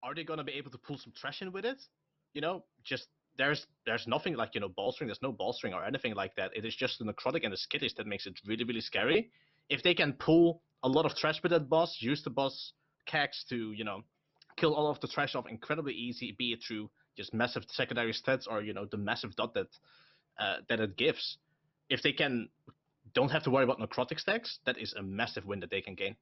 are they going to be able to pull some trash in with it? Just there's nothing like bolstering. There's no bolstering or anything like that. It is just the necrotic and the skittish that makes it really really scary. If they can pull a lot of trash with that boss, use the boss cags to kill all of the trash off incredibly easy, be it through just massive secondary stats or the massive dot that it gives. If they don't have to worry about necrotic stacks, that is a massive win that they can gain.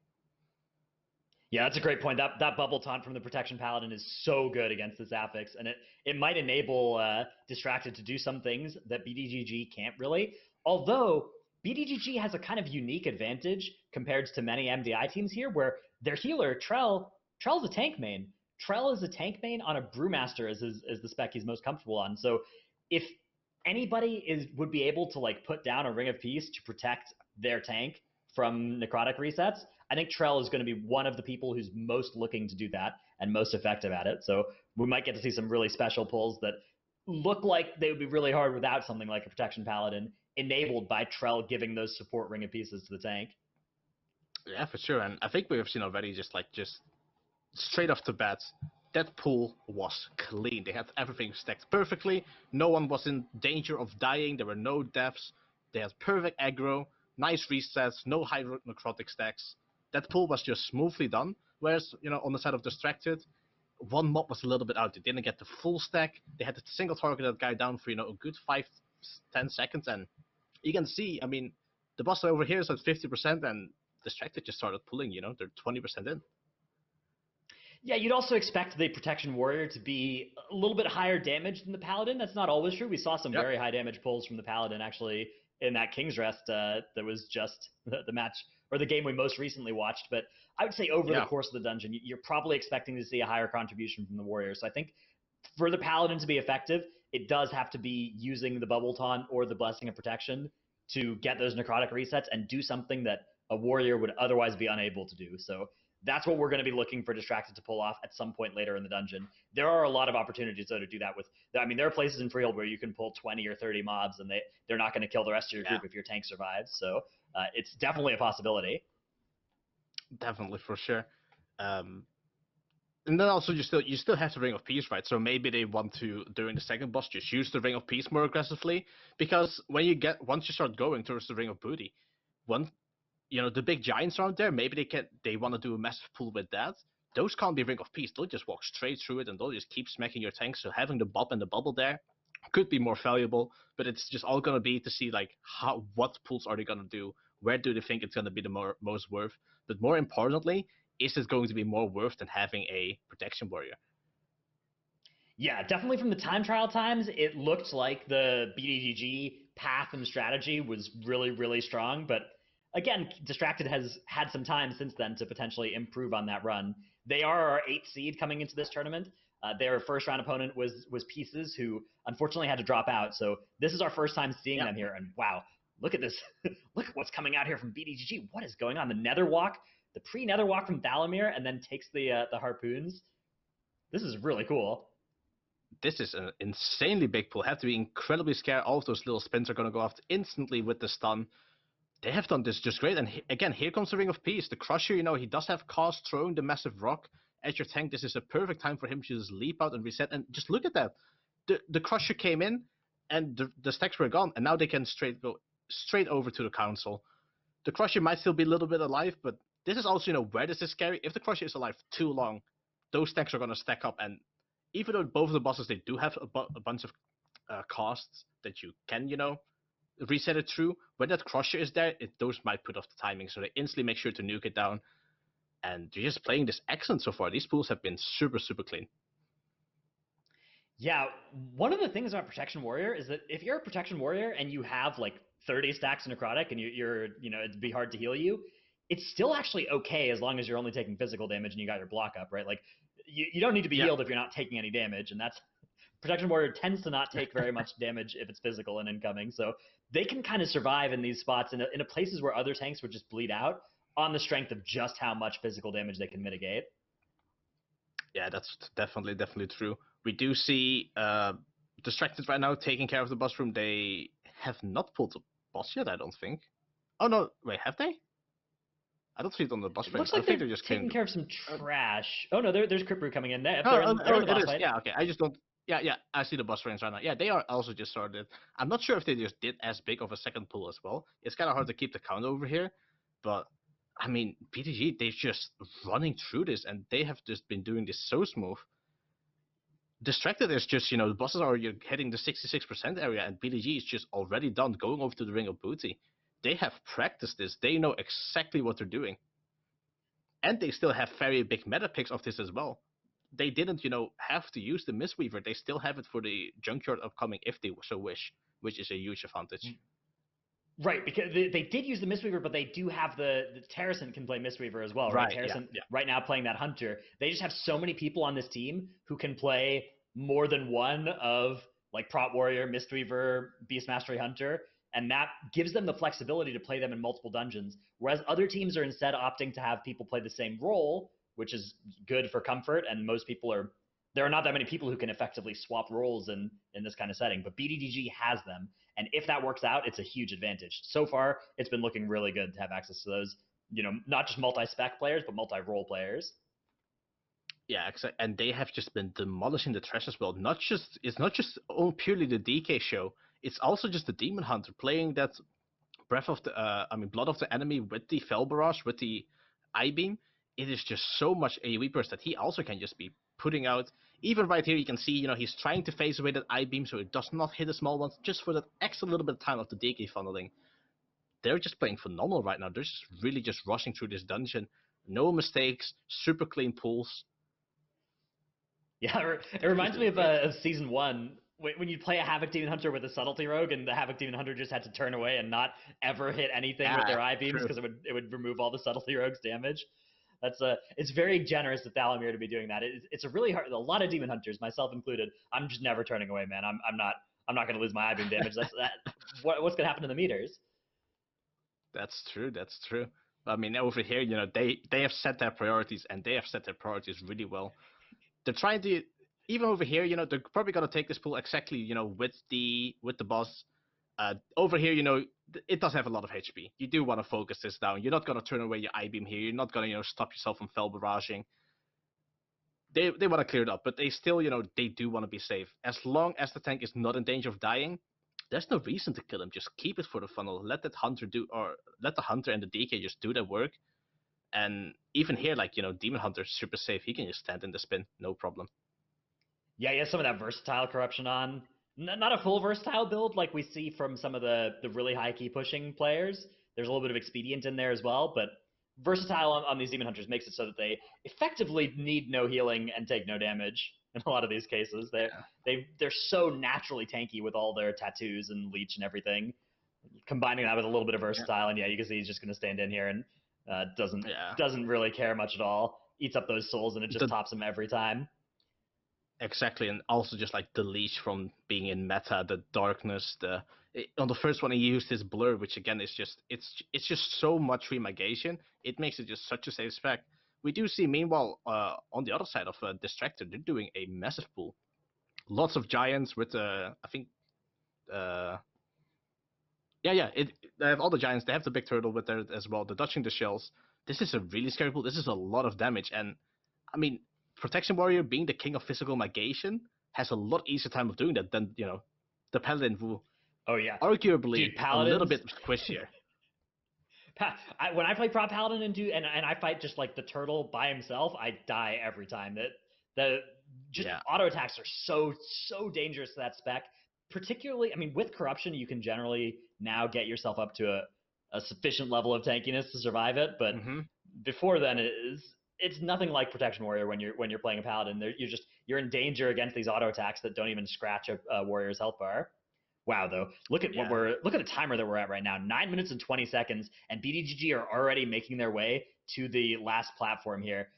Yeah, that's a great point. That bubble taunt from the Protection Paladin is so good against this affix, and it might enable Distracted to do some things that BDGG can't really. Although BDGG has a kind of unique advantage compared to many MDI teams here, where their healer Trell's a tank main. Trell is a tank main on a Brewmaster as the spec he's most comfortable on. So if anybody would be able to like put down a Ring of Peace to protect their tank from necrotic resets, I think Trell is going to be one of the people who's most looking to do that and most effective at it. So we might get to see some really special pulls that look like they would be really hard without something like a Protection Paladin enabled by Trell giving those support Ring of Pieces to the tank. Yeah, for sure. And I think we have seen already just straight off the bat, that pool was clean. They had everything stacked perfectly. No one was in danger of dying. There were no deaths. They had perfect aggro, nice resets, no high necrotic stacks. That pool was just smoothly done. Whereas, on the side of Distracted, one mob was a little bit out. They didn't get the full stack. They had to single target that guy down for, a good 5-10 seconds. And you can see, I mean, the boss over here is at 50%, and Distracted just started pulling, they're 20% in. Yeah, you'd also expect the Protection Warrior to be a little bit higher damage than the Paladin. That's not always true. We saw some very high damage pulls from the Paladin, actually, in that King's Rest that was just the match, or the game we most recently watched. But I would say over the course of the dungeon, you're probably expecting to see a higher contribution from the Warrior. So I think for the Paladin to be effective, it does have to be using the Bubble Taunt or the Blessing of Protection to get those necrotic resets and do something that a Warrior would otherwise be unable to do. So that's what we're going to be looking for Distracted to pull off at some point later in the dungeon. There are a lot of opportunities, though, to do that with. I mean, there are places in Freehold where you can pull 20 or 30 mobs, and they're not going to kill the rest of your group if your tank survives. So it's definitely a possibility. Definitely, for sure. And then also you still have the Ring of Peace, right? So maybe they want to, during the second boss, just use the Ring of Peace more aggressively, because once you start going towards the Ring of Booty, the big giants around there, maybe they want to do a massive pull with that. Those can't be Ring of Peace. They'll just walk straight through it and they'll just keep smacking your tanks. So having the bob and the bubble there could be more valuable, but it's just all going to be to see like what pulls are they going to do? Where do they think it's going to be the most worth? But more importantly, is it going to be more worth than having a Protection Warrior? Yeah, definitely from the time trial times, it looked like the BDGG path and strategy was really, really strong. But again, Distracted has had some time since then to potentially improve on that run. They are our 8th seed coming into this tournament. Their first round opponent was Pieces, who unfortunately had to drop out. So this is our first time seeing them here. And wow, look at this. Look at what's coming out here from BDGG. What is going on? The Nether Walk, the pre-Nether Walk from Thalamir, and then takes the harpoons. This is really cool. This is an insanely big pull. Have to be incredibly scared. All of those little spins are going to go off instantly with the stun. They have done this just great. And again, here comes the Ring of Peace. The Crusher, he does have Cast, throwing the massive rock at your tank. This is a perfect time for him to just leap out and reset. And just look at that. The Crusher came in, and the stacks were gone. And now they can go straight over to the Council. The Crusher might still be a little bit alive, but this is also, where this is scary. If the Crusher is alive too long, those stacks are going to stack up. And even though both of the bosses, they do have a bunch of casts that you can, reset it through, when that Crusher is there, those might put off the timing. So they instantly make sure to nuke it down. And they're just playing this excellent so far. These pools have been super, super clean. Yeah, one of the things about Protection Warrior is that if you're a Protection Warrior and you have like 30 stacks necrotic and it'd be hard to heal you, it's still actually okay as long as you're only taking physical damage and you got your block up, right? Like you don't need to be healed if you're not taking any damage, and that's Protection Warrior tends to not take very much damage if it's physical and incoming, so they can kind of survive in these spots in places where other tanks would just bleed out on the strength of just how much physical damage they can mitigate. Yeah, that's definitely true. We do see Distracted right now taking care of the boss room. They have not pulled the boss yet, I don't think. Oh no, wait, have they? I don't see it on the boss It frames. looks I like think they're they're just taking clearing. care of some trash. Oh no, there's Crypt Brew coming in. If Oh, they're in the it boss is. fight. Yeah, okay. I just don't. Yeah, yeah. I see the boss frames right now. Yeah, they are also just started. I'm not sure if they just did as big of a second pull as well. It's kind of hard to keep the count over here, but I mean, BTG they're just running through this, and they have just been doing this so smooth. Distracted is just the bosses are you're hitting the 66% area, and BDG is just already done going over to the Ring of Booty. They have practiced this. They know exactly what they're doing, and they still have very big meta picks of this as well. They didn't, have to use the Mistweaver. They still have it for the Junkyard upcoming if they so wish, which is a huge advantage. Right, because they did use the Mistweaver, but they do have the Terracent can play Mistweaver as well, right? Right, Terracent yeah. right now playing that Hunter. They just have so many people on this team who can play more than one of like Prot Warrior, Mistweaver, Beast Mastery Hunter, and that gives them the flexibility to play them in multiple dungeons. Whereas other teams are instead opting to have people play the same role, which is good for comfort, and most people are there are not that many people who can effectively swap roles in this kind of setting, but BDGG has them. And if that works out, it's a huge advantage. So far, it's been looking really good to have access to those, not just multi-spec players, but multi-role players. Yeah, exactly. And they have just been demolishing the trash as well. It's not just purely the DK show. It's also just the Demon Hunter playing that Blood of the Enemy with the Fel Barrage, with the I Beam. It is just so much AoE burst that he also can just be putting out. Even right here, you can see, he's trying to phase away that I Beam so it does not hit the small ones, just for that extra little bit of time of the DK funneling. They're just playing phenomenal right now. They're just really just rushing through this dungeon. No mistakes, super clean pulls. Yeah, it reminds me of Season 1, when you play a Havoc Demon Hunter with a Subtlety Rogue, and the Havoc Demon Hunter just had to turn away and not ever hit anything with their I-beams because it would remove all the Subtlety Rogue's damage. It's very generous of Thalamir to be doing that. It's a really hard. A lot of Demon Hunters, myself included, I'm just never turning away, man. I'm not going to lose my I-beam damage. What's going to happen to the meters? That's true. That's true. I mean, over here, they have set their priorities, and they have set their priorities really well. They're trying to even over here, they're probably gonna take this pool exactly, with the boss. Over here, it does have a lot of HP. You do want to focus this down. You're not gonna turn away your I beam here. You're not gonna, stop yourself from Fel barraging. They want to clear it up, but they still, they do want to be safe. As long as the tank is not in danger of dying, there's no reason to kill him. Just keep it for the funnel. Let the hunter and the DK just do their work. And even here, like, Demon Hunter's super safe. He can just stand in the spin, no problem. Yeah, he has some of that versatile corruption on. Not a full versatile build like we see from some of the really high key pushing players. There's a little bit of expedient in there as well, but versatile on these Demon Hunters makes it so that they effectively need no healing and take no damage in a lot of these cases. They're so naturally tanky with all their tattoos and leech and everything. Combining that with a little bit of versatile, and yeah, you can see he's just going to stand in here and doesn't really care much at all. Eats up those souls and it just tops him every time. Exactly, and also just like the leash from being in meta, the darkness, on the first one he used his blur, which again is just it's just so much remigration. It makes it just such a safe spec. We do see meanwhile on the other side of Distractor, they're doing a massive pool. Lots of giants with I think they have all the giants. They have the big turtle with there as well. The dodging the shells. This is a really scary pool. This is a lot of damage, and I mean, Protection Warrior being the king of physical negation has a lot easier time of doing that than the Paladin who. Oh yeah, Arguably dude, a little bit squishier. When I play Prop Paladin and I fight just like the turtle by himself, I die every time. Auto attacks are so dangerous to that spec. Particularly, I mean, with corruption, you can generally now get yourself up to a sufficient level of tankiness to survive it. But before then, it's nothing like Protection Warrior when you're playing a Paladin. You're in danger against these auto attacks that don't even scratch a Warrior's health bar. Wow, though, look at the timer that we're at right now. 9 minutes and 20 seconds, and BDGG are already making their way to the last platform here.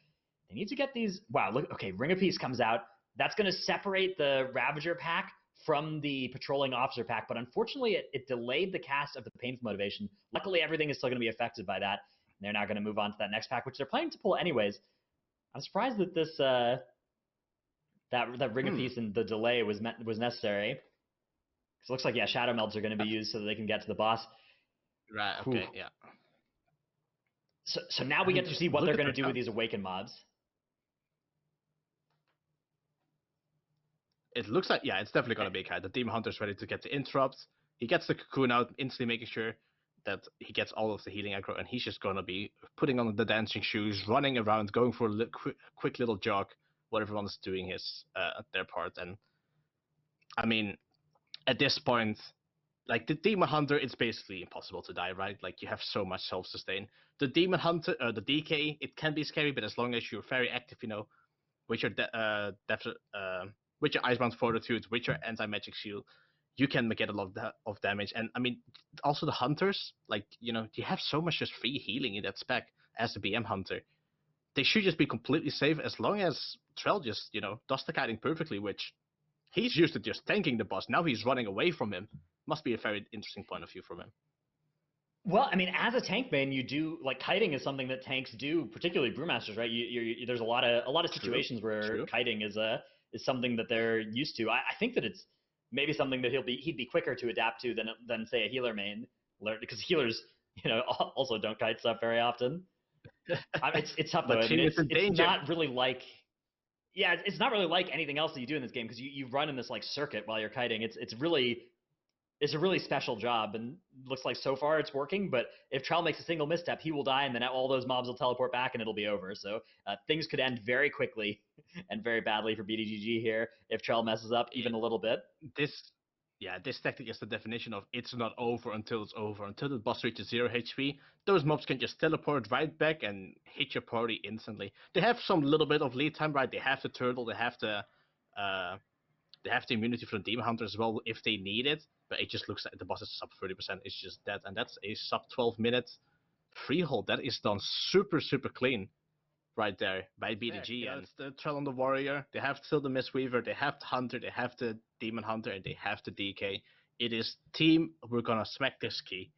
They need to get these. Wow, look. Okay, Ring of Peace comes out. That's going to separate the Ravager pack from the Patrolling Officer pack, but unfortunately, it delayed the cast of the Painful Motivation. Luckily, everything is still going to be affected by that. And they're now going to move on to that next pack, which they're planning to pull anyways. I'm surprised that this that Ring of Peace and the delay was necessary. Because it looks like Shadow Melds are going to be used so that they can get to the boss. Right. Okay. Yeah. So now I we mean, get to see what look they're at going to their do with count. these awakened mobs. It looks like, yeah, it's definitely going to be a kite. The Demon Hunter's ready to get the interrupt. He gets the cocoon out, instantly making sure that he gets all of the healing aggro, and he's just going to be putting on the dancing shoes, running around, going for a quick little jog while everyone's doing their part. And I mean, at this point, like the Demon Hunter, it's basically impossible to die, right? Like you have so much self-sustain. The Demon Hunter, the DK, it can be scary, but as long as you're very active, with your with your Icebound Fortitude, with your anti-magic shield, you can get a lot of damage. And I mean, also the hunters, like you have so much just free healing in that spec as the BM hunter. They should just be completely safe as long as Trell just does the kiting perfectly, which he's used to just tanking the boss. Now he's running away from him. Must be a very interesting point of view from him. Well, I mean, as a tank main, you do like kiting is something that tanks do, particularly brewmasters, right? There's a lot of True. situations where True. kiting is something that they're used to. I think that it's maybe something that he'd be quicker to adapt to than say a healer main, because healers also don't kite stuff very often. It's tough though. But I mean, team is in it's danger. not really like it's not really like anything else that you do in this game because you run in this like circuit while you're kiting. It's a really special job, and looks like so far it's working. But if Trell makes a single misstep, he will die, and then all those mobs will teleport back, and it'll be over. So things could end very quickly and very badly for BDGG here if Trell messes up even a little bit. This tactic is the definition of it's not over until it's over. Until the boss reaches 0 HP, those mobs can just teleport right back and hit your party instantly. They have some little bit of lead time, right? They have the turtle, they have the immunity for the Demon Hunter as well if they need it, but it just looks like the boss is sub 30%. It's just dead, and that's a sub 12 minute freehold. That is done super, super clean right there by BDG. And it's the Trell on the Warrior. They have still the Mistweaver, they have the Hunter, they have the Demon Hunter, and they have the DK. It is team, we're gonna smack this key.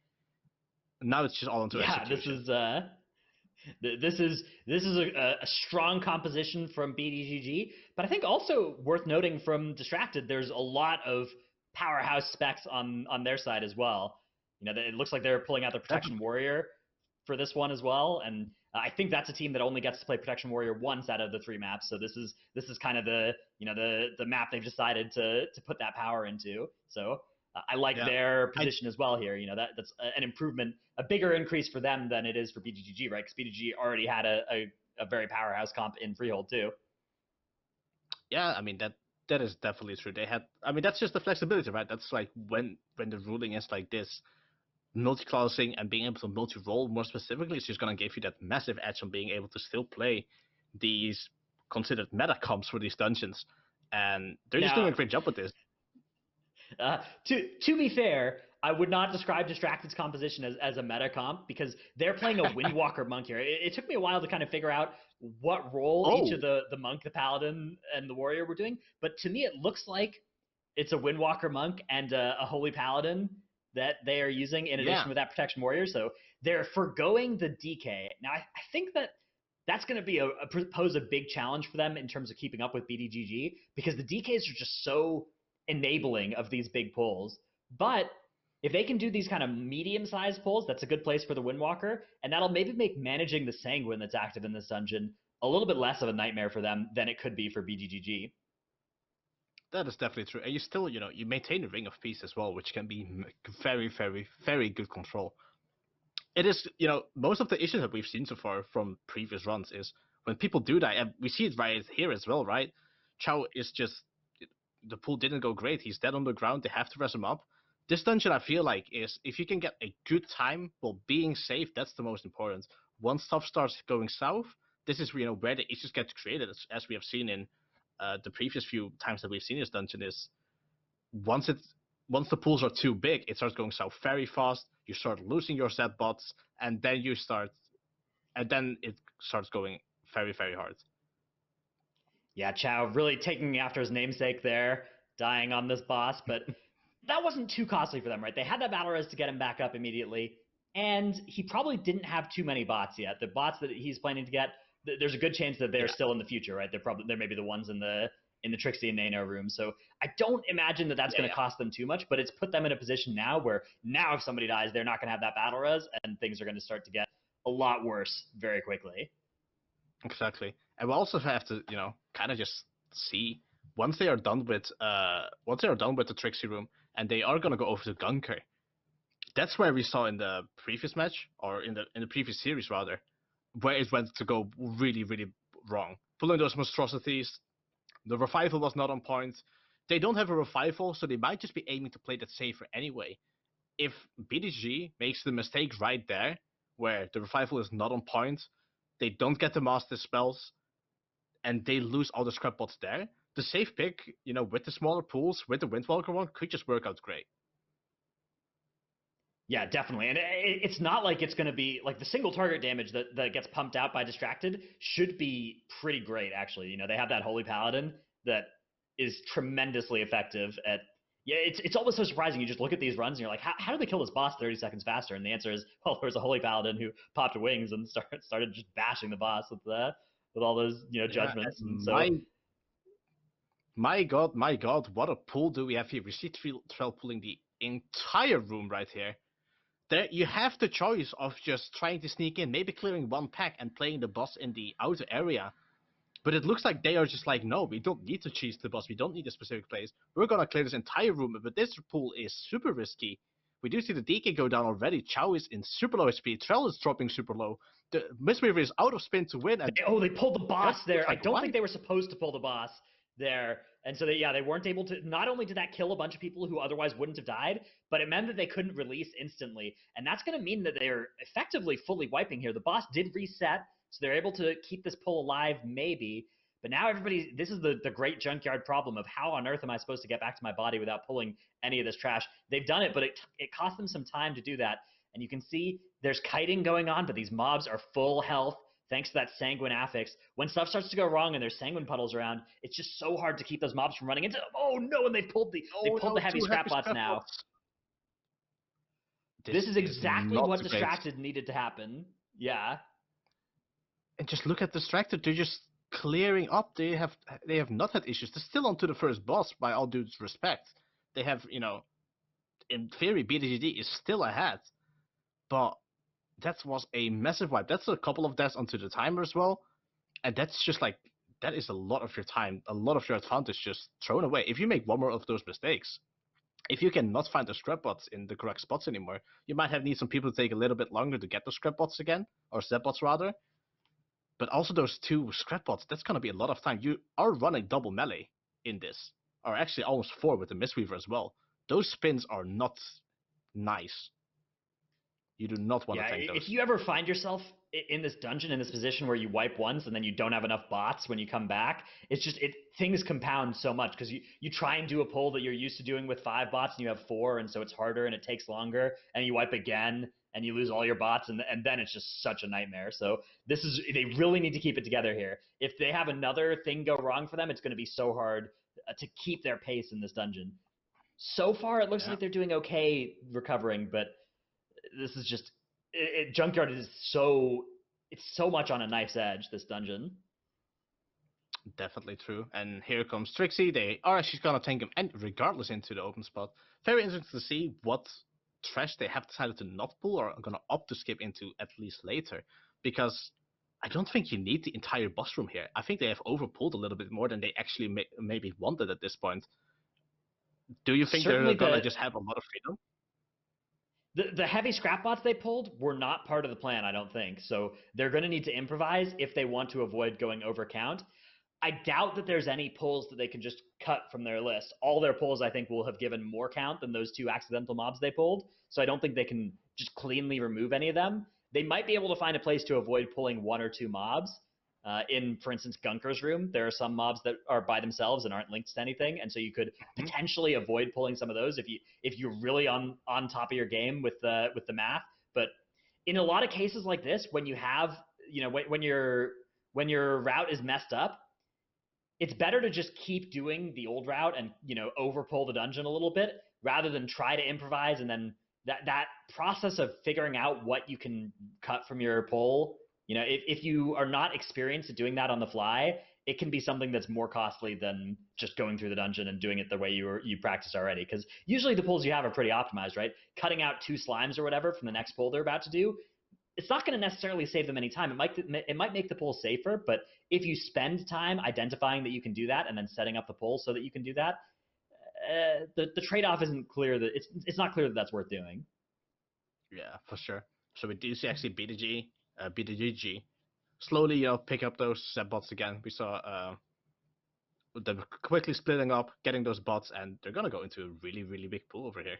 Now it's just all into execution. This is a strong composition from BDGG, but I think also worth noting from Distracted, there's a lot of powerhouse specs on their side as well. It looks like they're pulling out the Protection Warrior for this one as well, and I think that's a team that only gets to play Protection Warrior once out of the 3 maps. So this is kind of the the map they've decided to put that power into. So I like their position as well here. That's an improvement, a bigger increase for them than it is for BDGG, right? Because BDGG already had a very powerhouse comp in Freehold too. Yeah, I mean that is definitely true. They had, I mean, that's just the flexibility, right? That's like when the ruling is like this, multi-classing and being able to multi-roll more specifically is just going to give you that massive edge on being able to still play these considered meta comps for these dungeons. And they're just doing a great job with this. To be fair, I would not describe Distracted's composition as a meta comp because they're playing a Windwalker monk here. It took me a while to kind of figure out what role each of the monk, the paladin, and the warrior were doing. But to me, it looks like it's a Windwalker monk and a holy paladin that they are using in addition with that protection warrior. So they're forgoing the DK. Now, I think that's going to be pose a big challenge for them in terms of keeping up with BDGG because the DKs are just so enabling of these big pulls. But if they can do these kind of medium-sized pulls, that's a good place for the Windwalker, and that'll maybe make managing the Sanguine that's active in this dungeon a little bit less of a nightmare for them than it could be for BDGG. That is definitely true. And you still, you maintain the Ring of Peace as well, which can be very, very, very good control. It is, most of the issues that we've seen so far from previous runs is when people do die, and we see it right here as well, right? Chow is just, the pool didn't go great. He's dead on the ground. They have to res him up. This dungeon, I feel like, is if you can get a good time while being safe, that's the most important. Once stuff starts going south, this is where the issues get created, as we have seen in the previous few times that we've seen this dungeon. Is once the pools are too big, it starts going south very fast. You start losing your set bots, and then it starts going very, very hard. Yeah, Chow really taking after his namesake there, dying on this boss, but that wasn't too costly for them, right? They had that battle res to get him back up immediately, and he probably didn't have too many bots yet. The bots that he's planning to get, there's a good chance that they're still in the future, right? They're maybe the ones in the Trixie and Nano room. So I don't imagine that that's going to cost them too much, but it's put them in a position now where if somebody dies, they're not going to have that battle res, and things are going to start to get a lot worse very quickly. Exactly. And we also have to, kind of just see once they are done with the Trixie room and they are gonna go over to Gunker. That's where we saw in the previous match, or in the previous series rather, where it went to go really, really wrong. Pulling those monstrosities, the revival was not on point. They don't have a revival, so they might just be aiming to play that safer anyway. If BDG makes the mistake right there, where the revival is not on point, they don't get the master spells, and they lose all the scrap bots there, the safe pick, with the smaller pools, with the Windwalker one, could just work out great. Yeah, definitely. And it's not like it's going to be like the single target damage that gets pumped out by Distracted should be pretty great, actually. They have that Holy Paladin that is tremendously effective at. Yeah, it's almost so surprising. You just look at these runs and you're like, how do they kill this boss 30 seconds faster? And the answer is, well, there was a Holy Paladin who popped wings and started just bashing the boss with all those judgments. Yeah, and so my god, what a pool do we have here? We see Trell pulling the entire room right here. There, you have the choice of just trying to sneak in, maybe clearing one pack and playing the boss in the outer area. But it looks like they are just like, no, we don't need to cheese the boss. We don't need a specific place. We're going to clear this entire room. But this pool is super risky. We do see the DK go down already. Chow is in super low speed. Trell is dropping super low. The Mistweaver is out of spin to win. And they pulled the boss there. Like, I don't think they were supposed to pull the boss there. And so they weren't able to. Not only did that kill a bunch of people who otherwise wouldn't have died, but it meant that they couldn't release instantly. And that's going to mean that they're effectively fully wiping here. The boss did reset, so they're able to keep this pull alive, maybe. But now this is the great junkyard problem of how on earth am I supposed to get back to my body without pulling any of this trash? They've done it, but it cost them some time to do that. And you can see there's kiting going on, but these mobs are full health thanks to that Sanguine Affix. When stuff starts to go wrong and there's Sanguine puddles around, it's just so hard to keep those mobs from running into them. Oh no, and they pulled the heavy scrap bots now. This is exactly what Distracted needed to happen. Yeah. And just look at Distracted. They're just clearing up. They have not had issues. They're still on to the first boss, by all due respect. They have, in theory, BDGG is still ahead. But that was a massive wipe. That's a couple of deaths onto the timer as well. And that's just like, that is a lot of your time, a lot of your advantage just thrown away. If you make one more of those mistakes, if you cannot find the scrap bots in the correct spots anymore, you might need some people to take a little bit longer to get the scrap bots again, or Zep bots rather. But also those two scrap bots, that's going to be a lot of time. You are running double melee in this, or actually almost 4 with the Mistweaver as well. Those spins are not nice. You do not want to tank those. If you ever find yourself in this dungeon, in this position where you wipe once and then you don't have enough bots when you come back, it's just things compound so much because you try and do a pull that you're used to doing with 5 bots and you have 4, and so it's harder and it takes longer, and you wipe again and you lose all your bots, and then it's just such a nightmare. So they really need to keep it together here. If they have another thing go wrong for them, it's going to be so hard to keep their pace in this dungeon. So far, it looks like they're doing okay recovering, but this is just Junkyard is so much on a knife's edge, this dungeon. Definitely true. And here comes Trixie. They are actually gonna tank him and regardless into the open spot. Very interesting to see what trash they have decided to not pull or are gonna opt to skip into at least later. Because I don't think you need the entire boss room here. I think they have overpulled a little bit more than they actually maybe wanted at this point. Do you think they're gonna just have a lot of freedom? The heavy scrap bots they pulled were not part of the plan, I don't think. So they're going to need to improvise if they want to avoid going over count. I doubt that there's any pulls that they can just cut from their list. All their pulls, I think, will have given more count than those 2 accidental mobs they pulled. So I don't think they can just cleanly remove any of them. They might be able to find a place to avoid pulling 1 or 2 mobs. In, for instance, Gunker's room, there are some mobs that are by themselves and aren't linked to anything, and so you could potentially avoid pulling some of those if you're really on top of your game with the math. But in a lot of cases like this, when you have when your route is messed up, it's better to just keep doing the old route and overpull the dungeon a little bit rather than try to improvise, and then that process of figuring out what you can cut from your pull. If you are not experienced at doing that on the fly, it can be something that's more costly than just going through the dungeon and doing it the way you practiced already. Because usually the pulls you have are pretty optimized, right? Cutting out 2 slimes or whatever from the next pull they're about to do, it's not going to necessarily save them any time. It might make the poll safer, but if you spend time identifying that you can do that and then setting up the poll so that you can do that, the trade-off isn't clear. That it's not clear that that's worth doing. Yeah, for sure. So we do see actually BDGG slowly, pick up those bots again. We saw them quickly splitting up, getting those bots, and they're gonna go into a really, really big pool over here.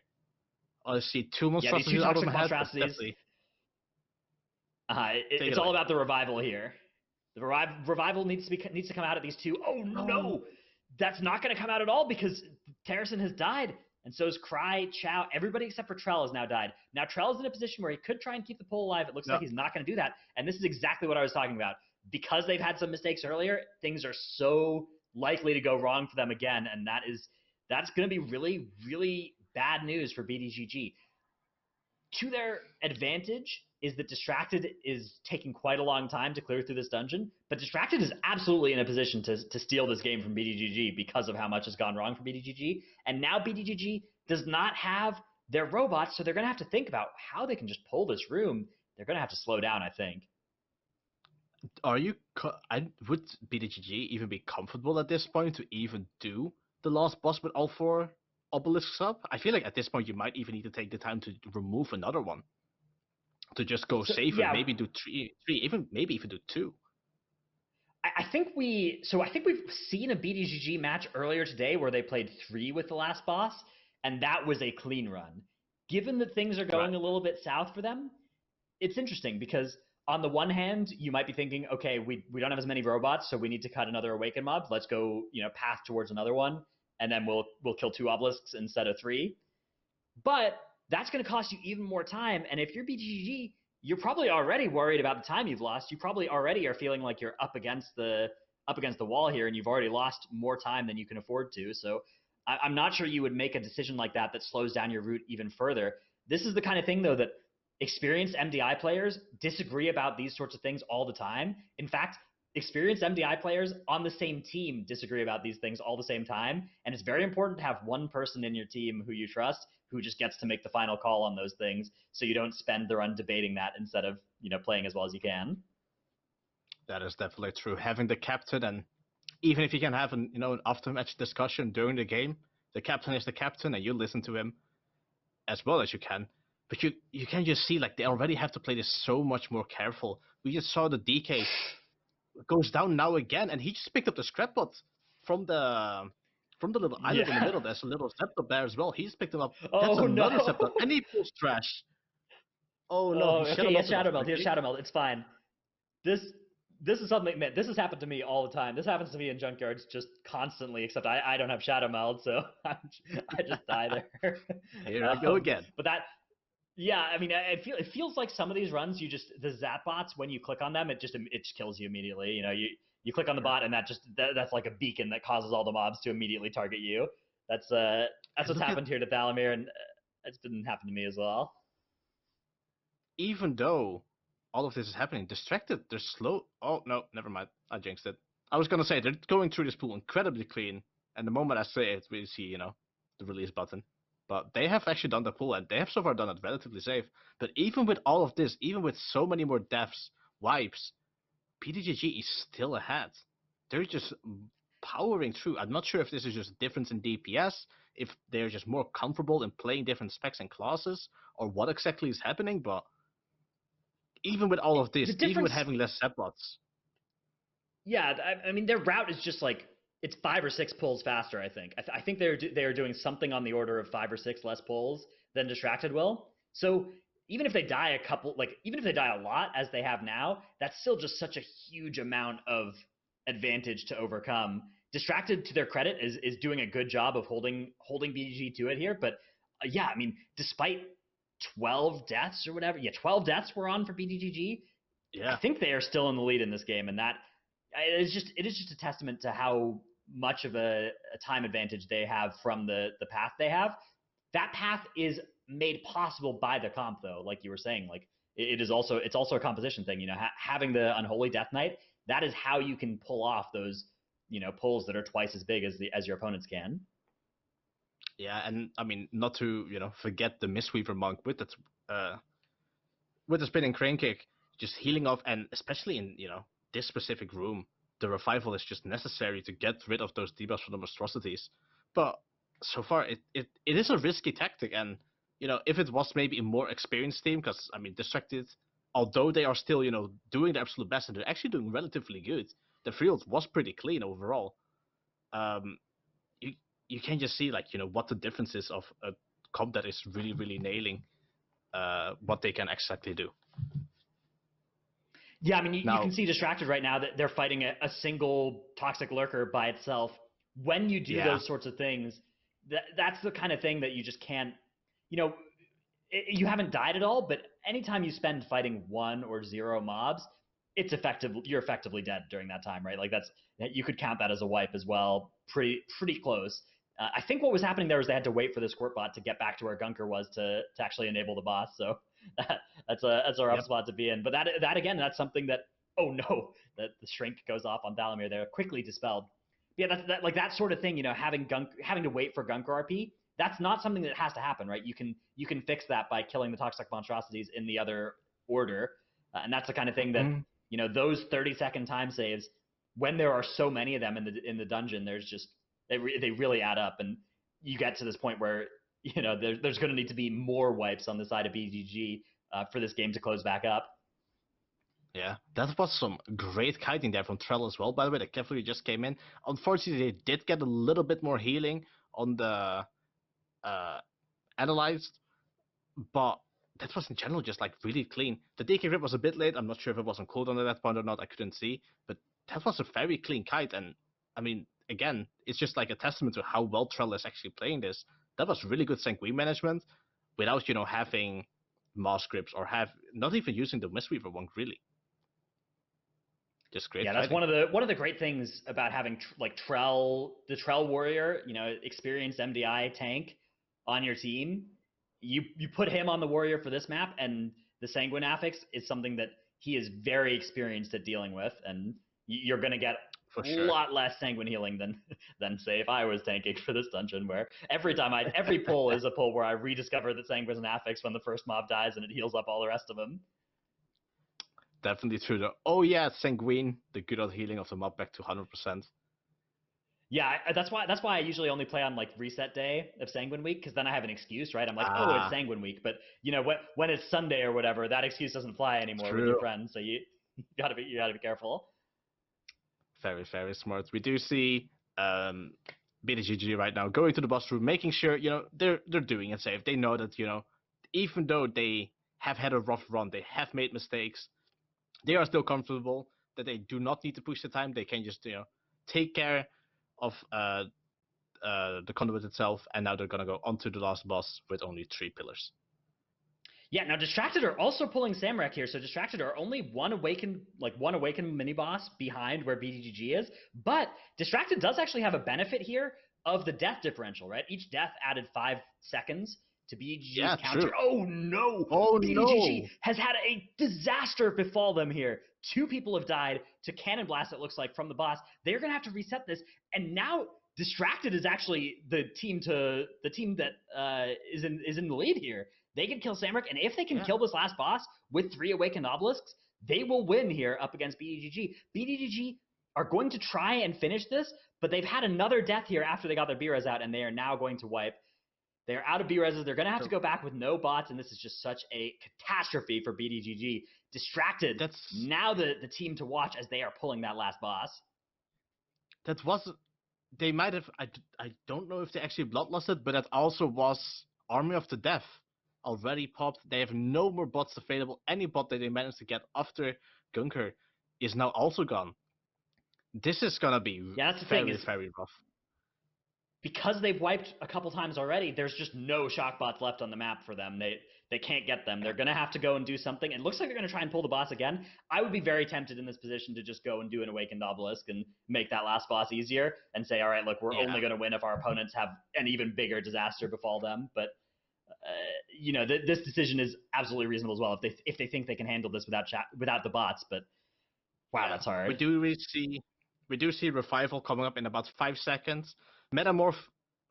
I see two These two monstrosities out of toxic my head. monstrosities. Definitely. It's all about the revival here. The revival needs to come out at these two. Oh no, that's not going to come out at all because Terracin has died, and so is Cry, Chow. Everybody except for Trell has now died. Now Trell is in a position where he could try and keep the poll alive. It looks like he's not going to do that, and this is exactly what I was talking about. Because they've had some mistakes earlier, things are so likely to go wrong for them again, and that's going to be really, really bad news for BDGG. To their advantage is that Distracted is taking quite a long time to clear through this dungeon, but Distracted is absolutely in a position to steal this game from BDGG because of how much has gone wrong for BDGG, and now BDGG does not have their robots, so they're going to have to think about how they can just pull this room. They're going to have to slow down, I think. Would BDGG even be comfortable at this point to even do the last boss with all 4 obelisks up? I feel like at this point you might even need to take the time to remove another one to just go safer. Yeah. Maybe do three, maybe even do 2. I think we've seen a BDGG match earlier today where they played 3 with the last boss, and that was a clean run. Given that things are going a little bit south for them, it's interesting because on the one hand, you might be thinking, okay, we don't have as many robots, so we need to cut another Awaken mob. Let's go, path towards another one, and then we'll kill 2 obelisks instead of 3. But that's going to cost you even more time, and if you're BDGG, you're probably already worried about the time you've lost. You probably already are feeling like you're up against the wall here, and you've already lost more time than you can afford to. So I'm not sure you would make a decision like that slows down your route even further. This is the kind of thing, though, that experienced MDI players disagree about these sorts of things all the time. In fact, experienced MDI players on the same team disagree about these things all the same time, and it's very important to have one person in your team who you trust who just gets to make the final call on those things, so you don't spend the run debating that instead of playing as well as you can. That is definitely true. Having the captain, and even if you can have an after-match discussion during the game, the captain is the captain, and you listen to him as well as you can. But you can just see like they already have to play this so much more careful. We just saw the DK goes down now again, and he just picked up the scrapbot from the little island in the middle. There's a little scepter there as well. He's picked him up. That's another scepter, and he pulls trash. Oh no! Okay, he has Shadow Meld. He has Shadow Meld. It's fine. This is something, man. This has happened to me all the time. This happens to me in junkyards just constantly. Except I don't have Shadow Meld, so I just die there. Here I go again. But that. Yeah, I mean, it feels like some of these runs, the zap bots, when you click on them, it just kills you immediately. You click on the bot, and that's like a beacon that causes all the mobs to immediately target you. That's what's happened here to Thalamir, and it's been happening to me as well. Even though all of this is happening, Distracted, they're slow. Oh no, never mind. I jinxed it. I was gonna say they're going through this pool incredibly clean, and the moment I say it, we see the release button. But they have actually done the pool, and they have so far done it relatively safe. But even with all of this, even with so many more deaths, wipes, BDGG is still ahead. They're just powering through. I'm not sure if this is just a difference in DPS, if they're just more comfortable in playing different specs and classes, or what exactly is happening, but even with all of this, even with having less setbots. Yeah, I mean, their route is just like, it's 5 or 6 pulls faster, I think. I think they're doing something on the order of 5 or 6 less pulls than Distracted will. So even if they die even if they die a lot, as they have now, that's still just such a huge amount of advantage to overcome. Distracted, to their credit, is doing a good job of holding BDG to it here. But yeah, I mean, despite 12 deaths or whatever, 12 deaths were on for BDGG. Yeah, I think they are still in the lead in this game, and that it is just a testament to how much of a time advantage they have from the path they have. That path is made possible by the comp, though, like you were saying. Like it's also a composition thing. Having the Unholy Death Knight, that is how you can pull off those pulls that are twice as big as your opponents can. Yeah, and I mean, not to forget the Mistweaver monk with with the spinning crane kick, just healing off, and especially in this specific room, the revival is just necessary to get rid of those debuffs from the monstrosities. But so far, it is a risky tactic, and if it was maybe a more experienced team, because I mean, Distracted, although they are still doing their absolute best and they're actually doing relatively good, the field was pretty clean overall. You can just see what the difference is of a comp that is really nailing what they can exactly do. Yeah, I mean, you can see Distracted right now that they're fighting a single Toxic Lurker by itself. When you do those sorts of things, that's the kind of thing that you just can't, you haven't died at all, but anytime you spend fighting 1 or 0 mobs, it's effective. You're effectively dead during that time, right? Like you could count that as a wipe as well. Pretty close. I think what was happening there was they had to wait for the Squirt bot to get back to where Gunker was to actually enable the boss. So that's a rough spot to be in. But that again, that's something that, oh no, that the shrink goes off on Thalamir there, quickly dispelled. But yeah, that sort of thing. Having to wait for Gunker RP. That's not something that has to happen, right? You can fix that by killing the Toxic Monstrosities in the other order, and that's the kind of thing that those 30-second time saves, when there are so many of them in the dungeon, there's just they really add up, and you get to this point where there's going to need to be more wipes on the side of BDGG for this game to close back up. Yeah, that was some great kiting there from Trell as well. By the way, the cavalry just came in. Unfortunately, they did get a little bit more healing on the analyzed, but that was in general just really clean. The DK grip was a bit late. I'm not sure if it was on cooldown at that point or not. I couldn't see, but that was a very clean kite. And I mean, again, it's just a testament to how well Trell is actually playing this. That was really good Sanguine management without having Moss grips or not even using the Mistweaver one really. Just great. Yeah, that's one of the great things about having Trell, the Trell warrior, experienced MDI tank on your team. You put him on the warrior for this map, and the Sanguine Affix is something that he is very experienced at dealing with, and you're going to get a lot less Sanguine healing than say if I was tanking for this dungeon, where every pull is a pull where I rediscover that Sanguine is an Affix when the first mob dies, and it heals up all the rest of them. Definitely true though. Oh yeah, Sanguine, the good old healing of the mob back to 100%. Yeah, that's why I usually only play on reset day of Sanguine Week, because then I have an excuse, right? I'm like, oh, it's Sanguine Week, but when it's Sunday or whatever, that excuse doesn't fly anymore with your friends. So you gotta be careful. Very, very smart. We do see BDGG right now going to the boss room, making sure they're doing it safe. They know that even though they have had a rough run, they have made mistakes, they are still comfortable that they do not need to push the time. They can just take care of the conduit itself, and now they're gonna go onto the last boss with only 3 pillars. Yeah, now Distracted are also pulling Samrak here, so Distracted are only one awakened mini boss behind where BDGG is, but Distracted does actually have a benefit here of the death differential, right? Each death added 5 seconds to BDGG's counter. True. Oh no! Oh BDGG no! has had a disaster befall them here. 2 people have died to Cannon Blast, it looks like, from the boss. They're gonna have to reset this, and now Distracted is actually the team that is in the lead here. They can kill Samrak, and if they can kill this last boss with 3 Awakened Obelisks, they will win here up against BDGG. BDGG are going to try and finish this, but they've had another death here after they got their B-Res out, and they are now going to wipe. They're out of B-Reses. They're going to have to go back with no bots, and this is just such a catastrophe for BDGG. Distracted, now the team to watch as they are pulling that last boss. They might have, I don't know if they actually bloodlost it, but that also was Army of the Death already popped. They have no more bots available. Any bot that they managed to get after Gunker is now also gone. This is going to be very rough. Because they've wiped a couple times already, there's just no shock bots left on the map for them. They can't get them. They're going to have to go and do something. It looks like they're going to try and pull the boss again. I would be very tempted in this position to just go and do an Awakened Obelisk and make that last boss easier and say, all right, look, we're only going to win if our opponents have an even bigger disaster befall them. But, this decision is absolutely reasonable as well if they think they can handle this without the bots. But, wow, that's hard. We do see Revival coming up in about 5 seconds. Metamorph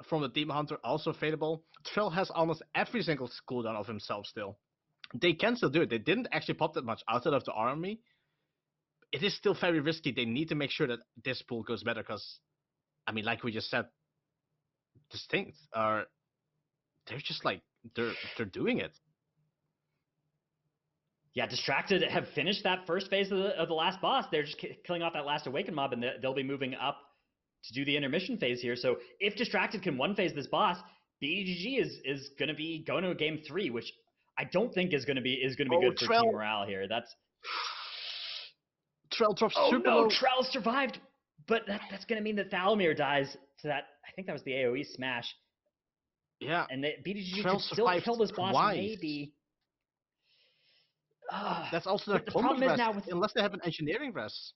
from the Demon Hunter also available. Trill has almost every single cooldown of himself still. They can still do it. They didn't actually pop that much outside of the army. It is still very risky. They need to make sure that this pool goes better because, I mean, like we just said, these things are, they're just like, they're doing it. Yeah, Distracted have finished that first phase of the last boss. They're just killing off that last Awakened mob, and they'll be moving up to do the intermission phase here. So if Distracted can one phase this boss, BDGG is going to be going to a game 3, which I don't think is going to be good for Trell. team morale here. That's Trell drops oh super no, low. Trell survived, but that's going to mean that Thalamir dies to that. I think that was the AOE smash. Yeah, And that BDGG Trell could still kill this boss, twice. maybe. That's also their the combat problem is rest, now with unless they have an engineering rest.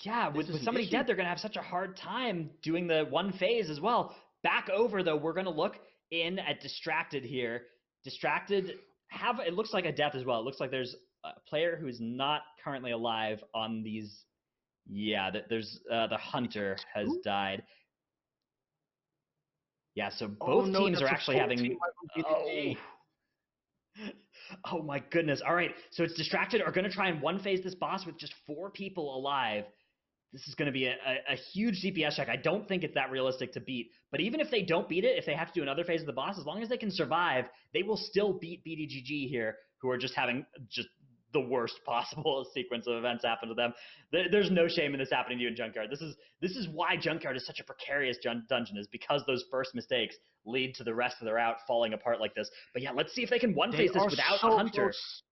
Yeah, with somebody issue. dead, they're going to have such a hard time doing the one phase as well. Back over, though, we're going to look in at Distracted here. Distracted it looks like a death as well. It looks like there's a player who's not currently alive on these. Yeah, there's the Hunter has died. Yeah, so both teams are actually having. Oh my goodness. All right, so it's Distracted are going to try and one phase this boss with just 4 people alive. This is going to be a huge DPS check. I don't think it's that realistic to beat. But even if they don't beat it, if they have to do another phase of the boss, as long as they can survive, they will still beat BDGG here, who are just having just the worst possible sequence of events happen to them. There's no shame in this happening to you in Junkyard. This is why Junkyard is such a precarious dungeon, is because those first mistakes lead to the rest of the route falling apart like this. But yeah, let's see if they can one phase this without a Hunter. Close.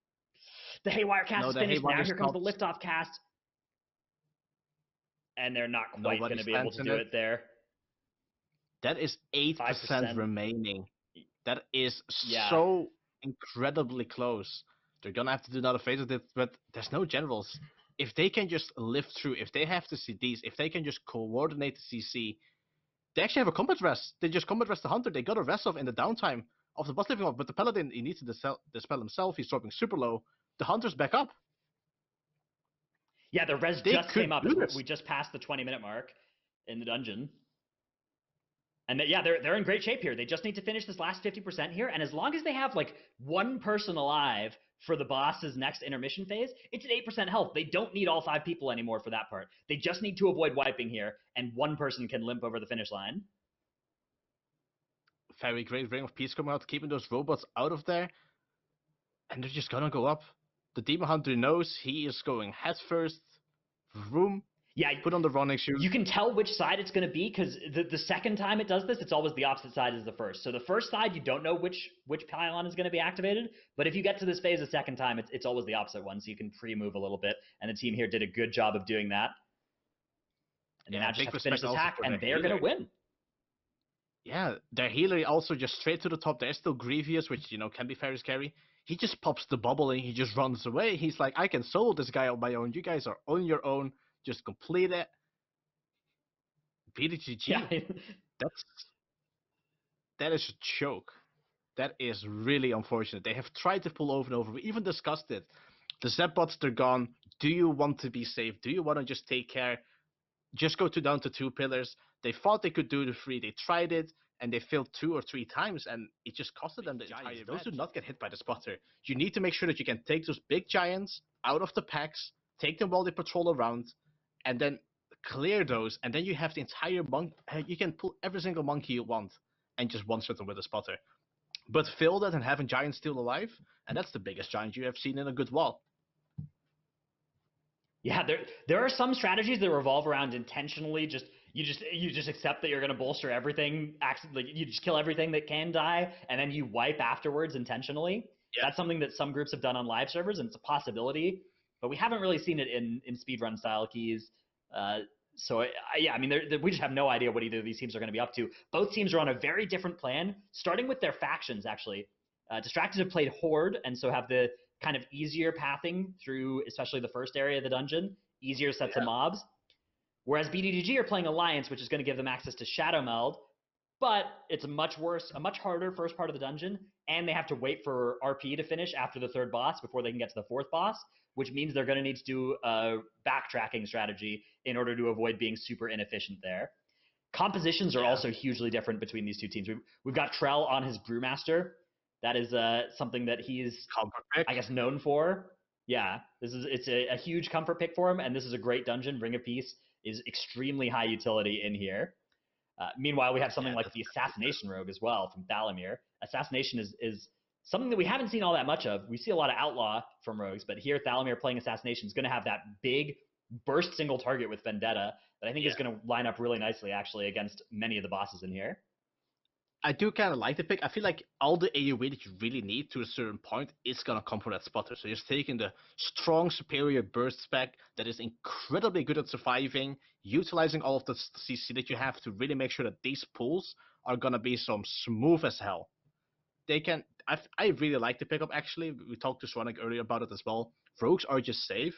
The Haywire cast is finished. Now here comes the liftoff cast. And they're not quite going to be able to do it there. That is 8% remaining. That is so incredibly close. They're going to have to do another phase of it, but there's no generals. If they can just live through, if they have the CDs, if they can just coordinate the CC, they actually have a combat rest. They just combat rest the Hunter. They got a rest off in the downtime of the boss living off, but the Paladin, he needs to dispel himself. He's dropping super low. The Hunter's back up. Yeah, the res just came up. We just passed the 20-minute mark in the dungeon. And yeah, they're in great shape here. They just need to finish this last 50% here. And as long as they have like one person alive for the boss's next intermission phase, it's at 8% health. They don't need all 5 people anymore for that part. They just need to avoid wiping here, and one person can limp over the finish line. Very great Ring of Peace coming out, keeping those robots out of there. And they're just gonna go up. The Demon Hunter knows he is going head first. Vroom. Yeah, put on the running shoes. You can tell which side it's going to be because the second time it does this, it's always the opposite side as the first. So the first side, you don't know which pylon is going to be activated. But if you get to this phase the second time, it's always the opposite one. So you can pre-move a little bit. And the team here did a good job of doing that. And now just have to finish the attack, and they're going to win. Yeah, their healer also just straight to the top. There's still Grievous, which, can be very scary. He just pops the bubble and he just runs away. He's like, I can solo this guy on my own. You guys are on your own. Just complete it. BDGG. Yeah. That is a choke. That is really unfortunate. They have tried to pull over and over. We even discussed it. The Zepbots, they're gone. Do you want to be safe? Do you want to just take care? Just go down to 2 pillars. They thought they could do the 3. They tried it, and they failed 2 or 3 times, and it just costed them the entire. Those do not get hit by the spotter. You need to make sure that you can take those big giants out of the packs, take them while they patrol around, and then clear those, and then you have the entire monk. You can pull every single monkey you want and just one-shot them with a spotter. But fail that and having giants still alive, and that's the biggest giant you have seen in a good while. Yeah, there are some strategies that revolve around intentionally you just accept that you're going to bolster everything. Like you just kill everything that can die, and then you wipe afterwards intentionally. Yeah. That's something that some groups have done on live servers, and it's a possibility. But we haven't really seen it in speedrun style keys. We just have no idea what either of these teams are going to be up to. Both teams are on a very different plan, starting with their factions, actually. Distracted have played Horde, and so have the kind of easier pathing through, especially the first area of the dungeon, easier sets of mobs. Whereas BDGG are playing Alliance, which is going to give them access to Shadow Meld, but it's a much harder first part of the dungeon, and they have to wait for RP to finish after the 3rd boss before they can get to the 4th boss, which means they're going to need to do a backtracking strategy in order to avoid being super inefficient there. Compositions are also hugely different between these two teams. We've got Trell on his Brewmaster. That is something that he's, Comfort pick. I guess, known for. Yeah, it's a huge comfort pick for him, and this is a great dungeon. Ring of Peace is extremely high utility in here. Meanwhile, we have something Yeah, like the Assassination Rogue as well from Thalamir. Assassination is something that we haven't seen all that much of. We see a lot of Outlaw from Rogues, but here Thalamir playing Assassination is going to have that big burst single target with Vendetta that I think is going to line up really nicely, actually, against many of the bosses in here. I do kind of like the pick. I feel like all the AoE that you really need to a certain point is going to come from that spotter. So just taking the strong, superior burst spec that is incredibly good at surviving, utilizing all of the CC that you have to really make sure that these pulls are going to be some smooth as hell. They can. I really like the pickup, actually. We talked to Sonic earlier about it as well. Rogues are just safe,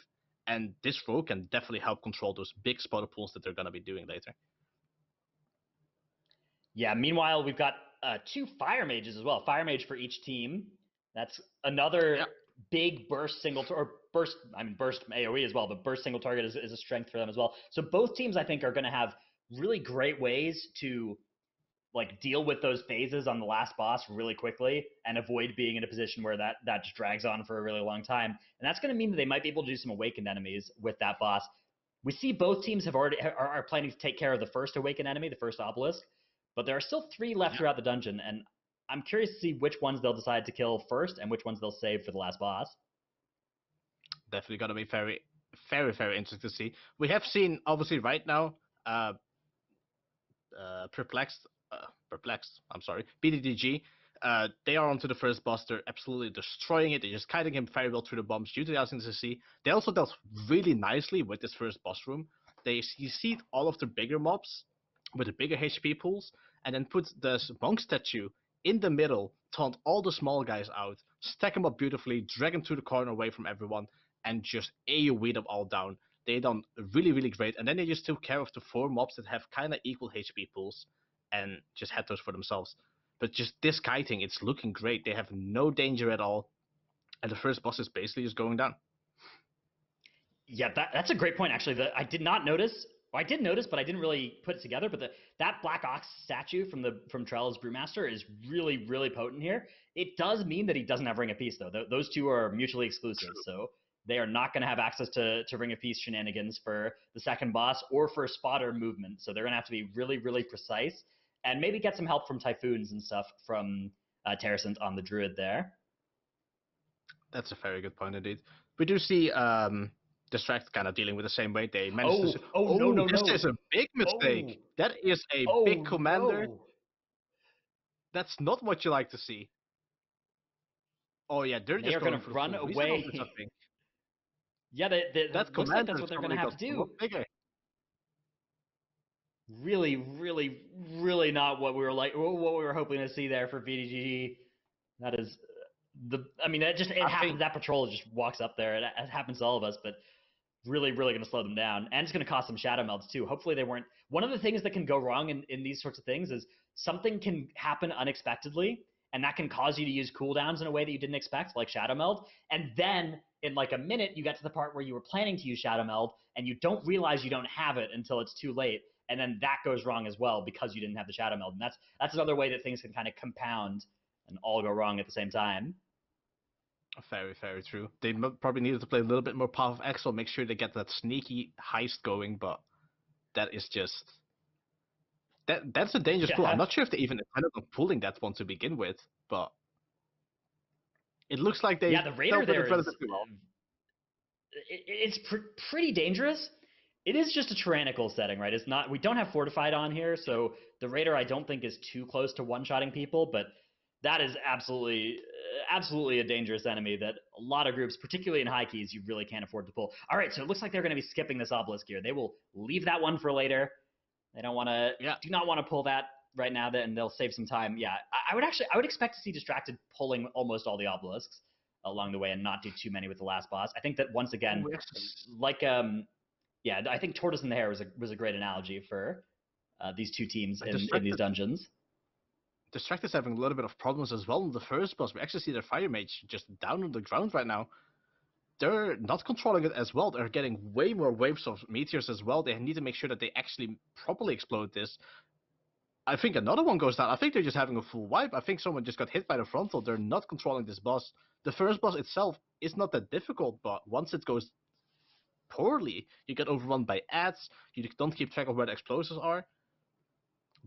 and this rogue can definitely help control those big spotter pulls that they're going to be doing later. Yeah, meanwhile, we've got 2 Fire Mages as well. Fire Mage for each team. That's another big burst single or burst AoE as well, but burst single target is a strength for them as well. So both teams, I think, are going to have really great ways to like deal with those phases on the last boss really quickly and avoid being in a position where that just drags on for a really long time. And that's going to mean that they might be able to do some awakened enemies with that boss. We see both teams are planning to take care of the first awakened enemy, the first obelisk, but there are still 3 left throughout the dungeon, and I'm curious to see which ones they'll decide to kill first and which ones they'll save for the last boss. Definitely going to be very, very, very interesting to see. We have seen, obviously, right now, Perplexed, BDGG, they are onto the first boss. They're absolutely destroying it. They're just kiting him very well through the bombs, utilizing the CC. They also dealt really nicely with this first boss room. They CC'd all of the bigger mobs with the bigger HP pools, and then put the monk statue in the middle, taunt all the small guys out, stack them up beautifully, drag them to the corner away from everyone, and just AoE them all down. They done really, really great, and then they just took care of the 4 mobs that have kind of equal HP pools, and just had those for themselves. But just this kiting, it's looking great. They have no danger at all, and the first boss is basically just going down. Yeah, that's a great point, actually. I did not notice. Well, I did notice, but I didn't really put it together. But that Black Ox statue from Trell's Brewmaster is really, really potent here. It does mean that he doesn't have Ring of Peace, though. Those two are mutually exclusive, so they are not going to have access to Ring of Peace shenanigans for the second boss or for spotter movement. So they're going to have to be really, really precise and maybe get some help from Typhoons and stuff from Terrasant on the Druid there. That's a very good point indeed. We do see Distract kind of dealing with the same way. They managed to. No! This is a big mistake. That is a big commander. No. That's not what you like to see. Oh yeah, they're just going to run away. Yeah, that looks like that's what they're going to have to do. Bigger. Really, really, really not what we were hoping to see there for BDGG. That is it happens. That patrol just walks up there. It happens to all of us, but really, really going to slow them down. And it's going to cost them shadow melds too. Hopefully they weren't. One of the things that can go wrong in these sorts of things is something can happen unexpectedly, and that can cause you to use cooldowns in a way that you didn't expect, like shadow meld. And then in like a minute, you get to the part where you were planning to use shadow meld, and you don't realize you don't have it until it's too late. And then that goes wrong as well because you didn't have the shadow meld. And that's another way that things can kind of compound and all go wrong at the same time. Very, very true. They probably needed to play a little bit more Path of Exile, make sure they get that sneaky heist going, but that is just... That's a dangerous pull. I'm not sure if they even intended on pulling that one to begin with, but it looks like they... Yeah, the Raider there is... well. It's pretty dangerous. It is just a tyrannical setting, right? It's not... We don't have Fortified on here, so the Raider I don't think is too close to one-shotting people, but that is absolutely a dangerous enemy that a lot of groups, particularly in high keys, you really can't afford to pull. All right, so it looks like they're going to be skipping this obelisk here. They will leave that one for later. They don't want to, do not want to pull that right now, and they'll save some time. Yeah, I would expect to see Distracted pulling almost all the obelisks along the way and not do too many with the last boss. I think that once again, I think Tortoise in the Hare was a great analogy for these two teams in these dungeons. Distracted's having a little bit of problems as well in the first boss. We actually see their Fire Mage just down on the ground right now. They're not controlling it as well. They're getting way more waves of meteors as well. They need to make sure that they actually properly explode this. I think another one goes down. I think they're just having a full wipe. I think someone just got hit by the frontal. They're not controlling this boss. The first boss itself is not that difficult, but once it goes poorly, you get overrun by ads. You don't keep track of where the explosives are.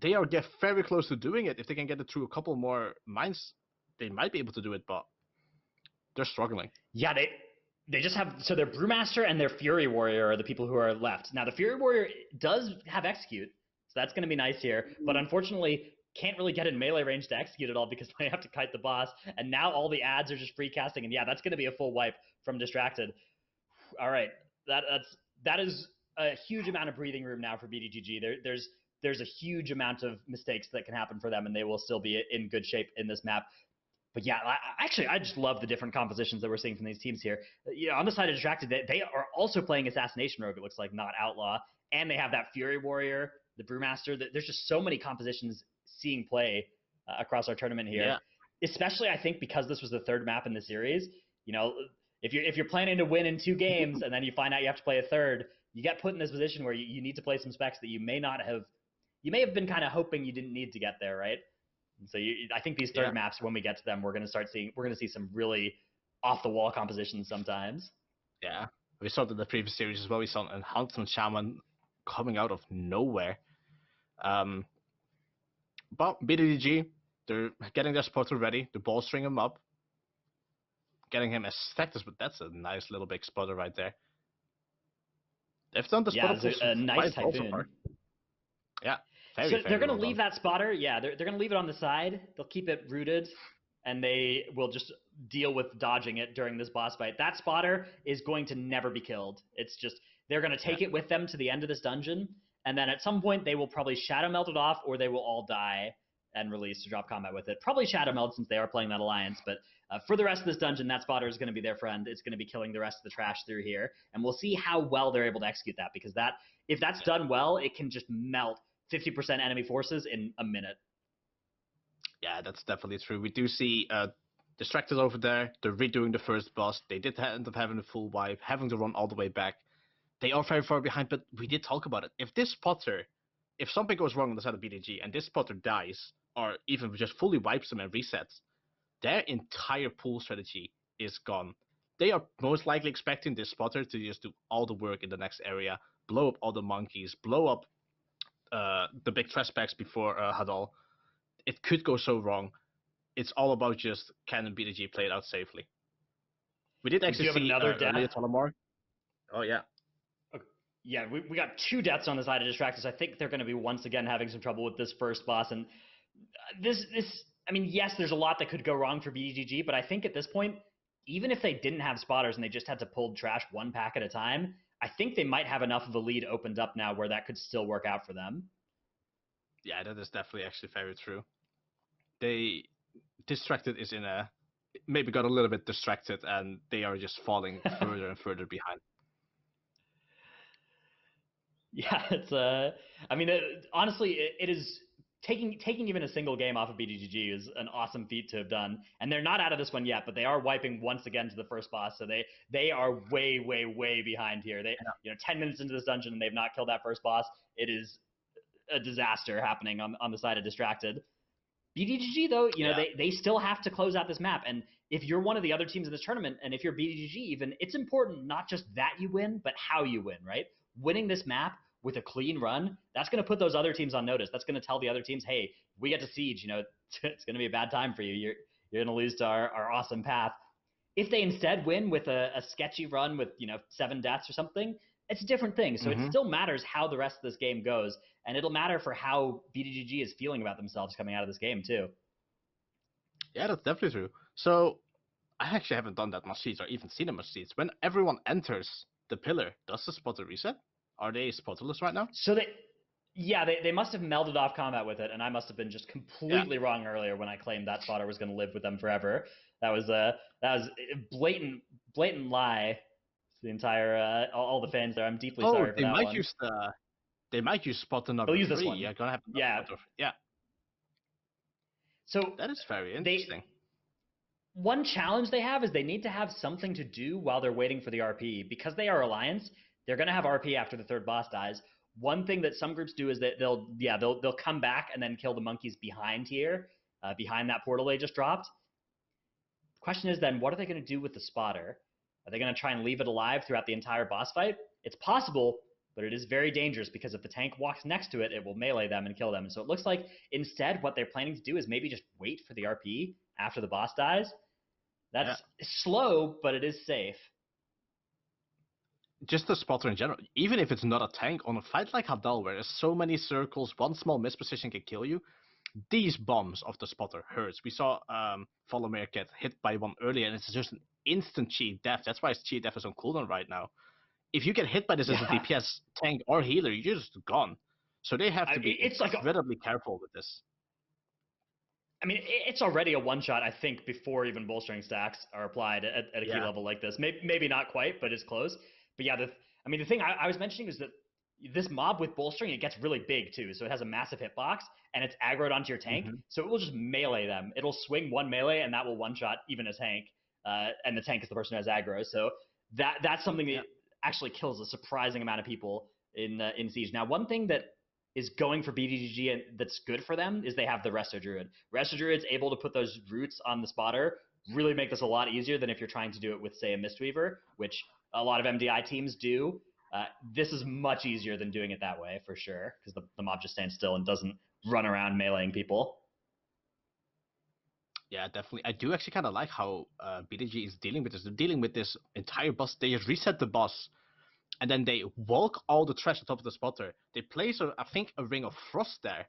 They are get very close to doing it. If they can get it through a couple more mines, they might be able to do it, but they're struggling. Yeah, they just have, so their Brewmaster and their Fury Warrior are the people who are left. Now the Fury Warrior does have execute, so that's going to be nice here, but unfortunately can't really get in melee range to execute it all because they have to kite the boss, and now all the ads are just free casting, and yeah, that's going to be a full wipe from Distracted. All right, that is a huge amount of breathing room now for BDGG. There's a huge amount of mistakes that can happen for them, and they will still be in good shape in this map. But yeah, I just love the different compositions that we're seeing from these teams here. On the side of Distracted, they are also playing Assassination Rogue, it looks like, not Outlaw. And they have that Fury Warrior, the Brewmaster. There's just so many compositions seeing play across our tournament here. Yeah. Especially, I think, because this was the third map in the series. If you're planning to win in 2 games and then you find out you have to play a third, you get put in this position where you need to play some specs that you may have been kind of hoping you didn't need to get there, right? And so I think these third maps, when we get to them, we're going to see some really off the wall compositions sometimes. Yeah, we saw that in the previous series as well. We saw an Huntsman Shaman coming out of nowhere. But BDGG, they're getting their spotter ready. The ball string him up, getting him as stacked as. But that's a nice little big spotter right there. They've done the spotter a nice Typhoon. Yeah. So they're going to leave that spotter. Yeah, they're going to leave it on the side. They'll keep it rooted, and they will just deal with dodging it during this boss fight. That spotter is going to never be killed. It's just they're going to take it with them to the end of this dungeon, and then at some point they will probably Shadow Melt it off, or they will all die and release to drop combat with it. Probably Shadow Melt since they are playing that alliance, but for the rest of this dungeon, that spotter is going to be their friend. It's going to be killing the rest of the trash through here, and we'll see how well they're able to execute that, because if that's done well, it can just melt 50% enemy forces in a minute. Yeah, that's definitely true. We do see Distracted over there. They're redoing the first boss. They did end up having a full wipe, having to run all the way back. They are very far behind, but we did talk about it. If something goes wrong on the side of BDG and this spotter dies, or even just fully wipes them and resets, their entire pool strategy is gone. They are most likely expecting this spotter to just do all the work in the next area, blow up all the monkeys, blow up the big trash bags before Hadal. It could go so wrong. It's all about just can BDG play it out safely. We did actually see another death. Oh yeah. Okay. Yeah, we got 2 deaths on the side of Distractors. I think they're going to be once again having some trouble with this first boss. And I mean, yes, there's a lot that could go wrong for BDGG, but I think at this point, even if they didn't have spotters and they just had to pull trash 1 pack at a time, I think they might have enough of a lead opened up now where that could still work out for them. Yeah, that is definitely actually very true. Distracted is maybe got a little bit distracted, and they are just falling further and further behind. Yeah, it's I mean, honestly, it is taking even a single game off of BDGG is an awesome feat to have done, and they're not out of this one yet, but they are wiping once again to the first boss, so they are way behind here. 10 minutes into this dungeon and they've not killed that first boss. It is a disaster happening on the side of Distracted. BDGG though, they still have to close out this map, and if you're one of the other teams in this tournament, and if you're BDGG even, it's important not just that you win, but how you win, right? Winning this map with a clean run, that's going to put those other teams on notice. That's going to tell the other teams, hey, we get to Siege, it's going to be a bad time for you. You're going to lose to our awesome path. If they instead win with a sketchy run with 7 deaths or something, it's a different thing. So it still matters how the rest of this game goes, and it'll matter for how BDGG is feeling about themselves coming out of this game too. Yeah, that's definitely true. So I actually haven't done that much seeds or even seen that much seeds. When everyone enters the pillar, does the spotter reset? Are they spotterless right now? So they must have melded off combat with it, and I must have been just completely wrong earlier when I claimed that spotter was going to live with them forever. That was a blatant lie. The entire all the fans there. I'm deeply sorry for that one. They might use spotter number 3. This one. Yeah, gonna have yeah. So that is very interesting. One challenge they have is they need to have something to do while they're waiting for the RP. Because they are Alliance, they're going to have RP after the third boss dies. One thing that some groups do is that they'll come back and then kill the monkeys behind here, behind that portal they just dropped. The question is then, what are they going to do with the spotter? Are they going to try and leave it alive throughout the entire boss fight? It's possible, but it is very dangerous because if the tank walks next to it, it will melee them and kill them. And so it looks like instead what they're planning to do is maybe just wait for the RP after the boss dies. That's slow, but it is safe. Just the spotter in general, even if it's not a tank, on a fight like Hadal, where there's so many circles, one small misposition can kill you, these bombs of the spotter hurts. We saw Volomir get hit by one earlier, and it's just an instant cheat death. That's why his cheat death is on cooldown right now. If you get hit by this as a DPS tank or healer, you're just gone. So they have to be incredibly careful with this. I mean, it's already a one-shot, I think, before even bolstering stacks are applied at a key level like this. Maybe not quite, but it's close. But yeah, the thing I was mentioning is that this mob with bolstering, it gets really big too. So it has a massive hitbox, and it's aggroed onto your tank. So it will just melee them. It'll swing one melee, and that will one-shot even a tank. And the tank is the person who has aggro. So that's something that actually kills a surprising amount of people in Siege. Now, one thing that is going for BDGG and that's good for them is they have the Resto Druid. Resto Druid's able to put those roots on the spotter, really make this a lot easier than if you're trying to do it with, say, a Mistweaver, which a lot of MDI teams do. This is much easier than doing it that way, for sure, because the mob just stands still and doesn't run around meleeing people. Yeah, definitely. I do actually kind of like how BDG is dealing with this. They're dealing with this entire boss. They just reset the boss, and then they walk all the trash on top of the spotter. They place, I think, a ring of frost there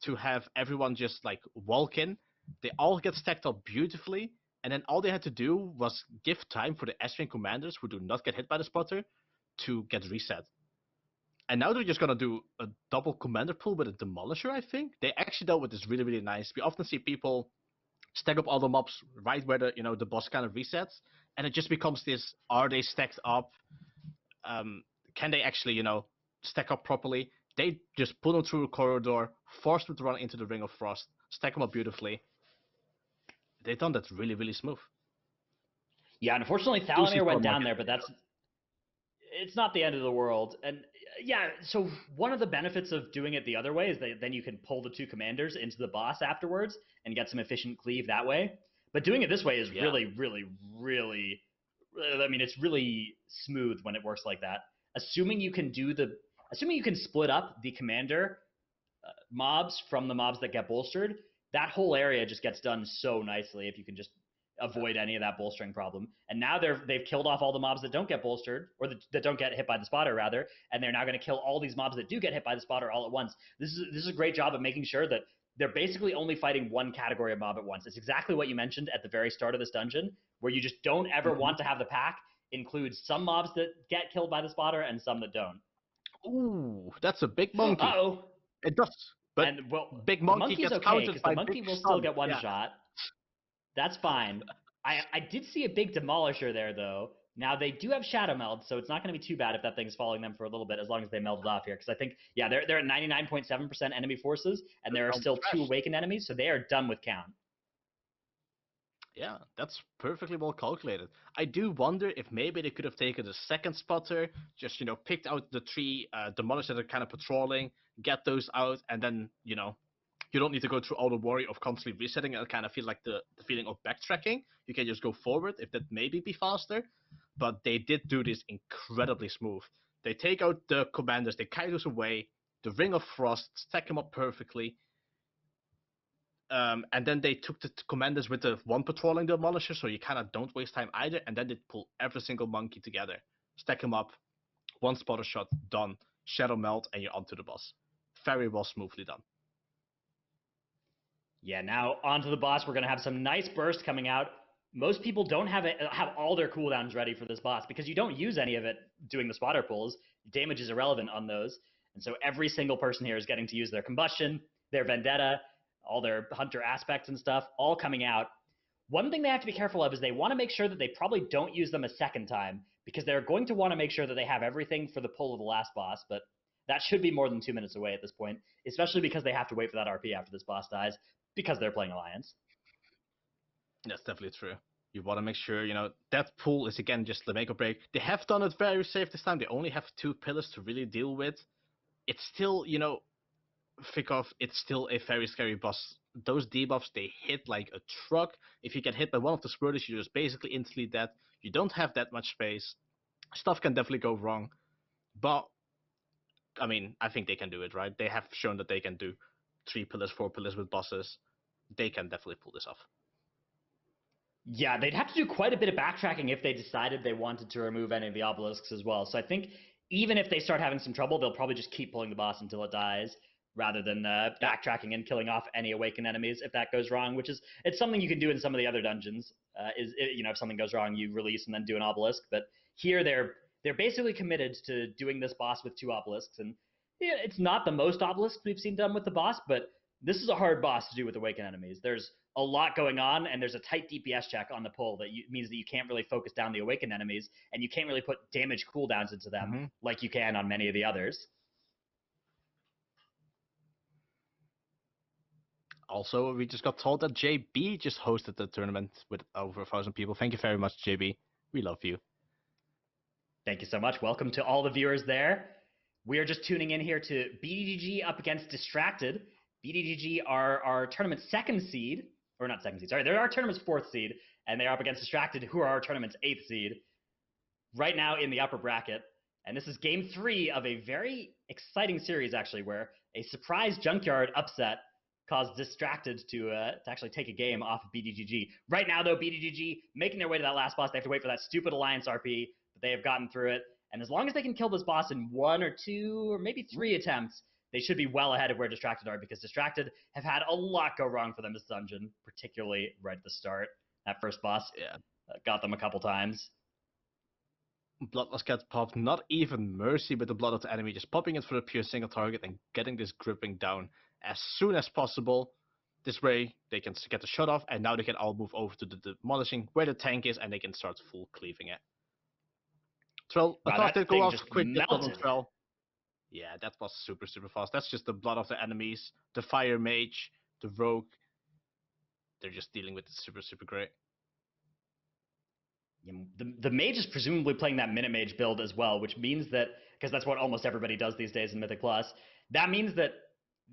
to have everyone just like walk in. They all get stacked up beautifully, and then all they had to do was give time for the S-Ring commanders who do not get hit by the spotter to get reset. And now they're just gonna do a double commander pull with a demolisher, I think. They actually dealt with this really, really nice. We often see people stack up all the mobs right where the boss kind of resets, and it just becomes this: are they stacked up? Can they actually stack up properly? They just pull them through a corridor, force them to run into the Ring of Frost, stack them up beautifully. They've done that really, really smooth. Yeah, unfortunately Thalamir went down there, but it's not the end of the world. And yeah, so one of the benefits of doing it the other way is that then you can pull the two commanders into the boss afterwards and get some efficient cleave that way. But doing it this way is really, really, really, I mean, it's really smooth when it works like that. Assuming you can split up the commander mobs from the mobs that get bolstered, that whole area just gets done so nicely if you can just avoid any of that bolstering problem. And now they've killed off all the mobs that don't get bolstered, or that don't get hit by the spotter rather, and they're now going to kill all these mobs that do get hit by the spotter all at once. This is a great job of making sure that they're basically only fighting one category of mob at once. It's exactly what you mentioned at the very start of this dungeon, where you just don't ever want to have the pack include some mobs that get killed by the spotter and some that don't. Ooh, that's a big monkey. Uh-oh. It does. But big monkey gets countered because by the monkey will still get one shot. That's fine. I did see a big demolisher there, though. Now, they do have Shadow Meld, so it's not going to be too bad if that thing's following them for a little bit, as long as they melted off here. Because I think, they're at 99.7% enemy forces, and there are still 2 awakened enemies, so they are done with count. Yeah, that's perfectly well calculated. I do wonder if maybe they could have taken the second spotter, just, picked out the 3 demolishers that are kind of patrolling, get those out, and then, you don't need to go through all the worry of constantly resetting. It'll kind of feel like the feeling of backtracking. You can just go forward if that maybe be faster. But they did do this incredibly smooth. They take out the commanders, they kite those away, the Ring of Frost, stack them up perfectly. And then they took the commanders with the one patrolling the demolisher, so you kind of don't waste time either. And then they pull every single monkey together, stack them up, one spotter shot, done. Shadow Melt, and you're onto the boss. Very well, smoothly done. Yeah, now onto the boss. We're going to have some nice burst coming out. Most people don't have all their cooldowns ready for this boss because you don't use any of it doing the spotter pulls. Damage is irrelevant on those. And so every single person here is getting to use their combustion, their vendetta, all their hunter aspects and stuff, all coming out. One thing they have to be careful of is they want to make sure that they probably don't use them a second time because they're going to want to make sure that they have everything for the pull of the last boss, but that should be more than 2 minutes away at this point, especially because they have to wait for that RP after this boss dies because they're playing Alliance. That's definitely true. You want to make sure, that pull is, again, just the make or break. They have done it very safe this time. They only have 2 pillars to really deal with. it's still, Fikov, it's still a very scary boss. Those debuffs, they hit like a truck. If you get hit by one of the spurters, you're just basically instantly dead. You don't have that much space. Stuff can definitely go wrong. But, I mean, I think they can do it, right? They have shown that they can do 3 pillars, 4 pillars with bosses. They can definitely pull this off. Yeah, they'd have to do quite a bit of backtracking if they decided they wanted to remove any of the obelisks as well. So I think even if they start having some trouble, they'll probably just keep pulling the boss until it dies, rather than backtracking and killing off any awakened enemies if that goes wrong. Which is it's something you can do in some of the other dungeons. If something goes wrong, you release and then do an obelisk. But here they're basically committed to doing this boss with 2 obelisks, and yeah, it's not the most obelisks we've seen done with the boss, but this is a hard boss to do with awakened enemies. There's a lot going on, and there's a tight DPS check on the pull that means that you can't really focus down the awakened enemies, and you can't really put damage cooldowns into them like you can on many of the others. Also, we just got told that JB just hosted the tournament with over 1,000 people. Thank you very much, JB. We love you. Thank you so much. Welcome to all the viewers there. We are just tuning in here to BDGG up against Distracted. BDGG are our tournament's 2nd seed, or not 2nd seed, sorry, they're our tournament's 4th seed, and they are up against Distracted, who are our tournament's 8th seed, right now in the upper bracket. And this is game 3 of a very exciting series, actually, where a surprise Junkyard upset caused Distracted to actually take a game off of BDGG. Right now, though, BDGG making their way to that last boss. They have to wait for that stupid Alliance RP, but they have gotten through it. And as long as they can kill this boss in 1 or 2 or maybe 3 attempts, they should be well ahead of where Distracted are, because Distracted have had a lot go wrong for them this dungeon, particularly right at the start. That first boss got them a couple times. Bloodlust gets popped, not even mercy with the blood of the enemy, just popping it for a pure single target and getting this gripping down as soon as possible. This way, they can get the shot off, and now they can all move over to the demolishing, where the tank is, and they can start full cleaving it. Troll, wow, I thought they'd go off quick on Troll. Yeah, that was super, super fast. That's just the blood of the enemies, the fire mage, the rogue. They're just dealing with it super, super great. The mage is presumably playing that minute mage build as well, which means that, because that's what almost everybody does these days in Mythic Plus, that means that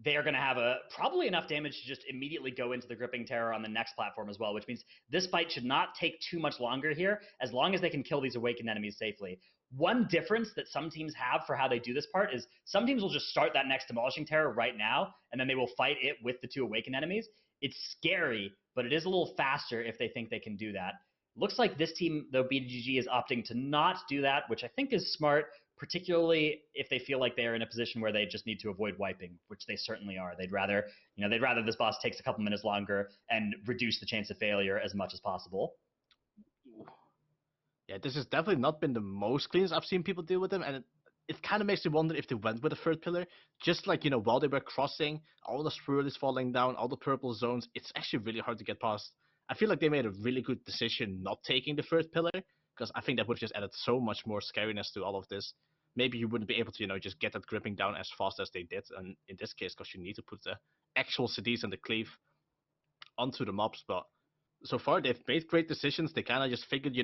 they are going to have probably enough damage to just immediately go into the gripping terror on the next platform as well, which means this fight should not take too much longer here, as long as they can kill these awakened enemies safely. One difference that some teams have for how they do this part is some teams will just start that next demolishing terror right now, and then they will fight it with the 2 awakened enemies. It's scary, but it is a little faster if they think they can do that. Looks like this team, though, BDGG is opting to not do that, which I think is smart, particularly if they feel like they're in a position where they just need to avoid wiping, which they certainly are. They'd rather this boss takes a couple minutes longer and reduce the chance of failure as much as possible. Yeah, this has definitely not been the most cleanest I've seen people deal with them, and it kind of makes me wonder if they went with a 3rd pillar. Just like, while they were crossing, all the swirl is falling down, all the purple zones, it's actually really hard to get past. I feel like they made a really good decision not taking the 3rd pillar, because I think that would have just added so much more scariness to all of this. Maybe you wouldn't be able to, just get that gripping down as fast as they did, and in this case, because you need to put the actual CDs and the cleave onto the mobs. But so far, they've made great decisions. They kind of just figured,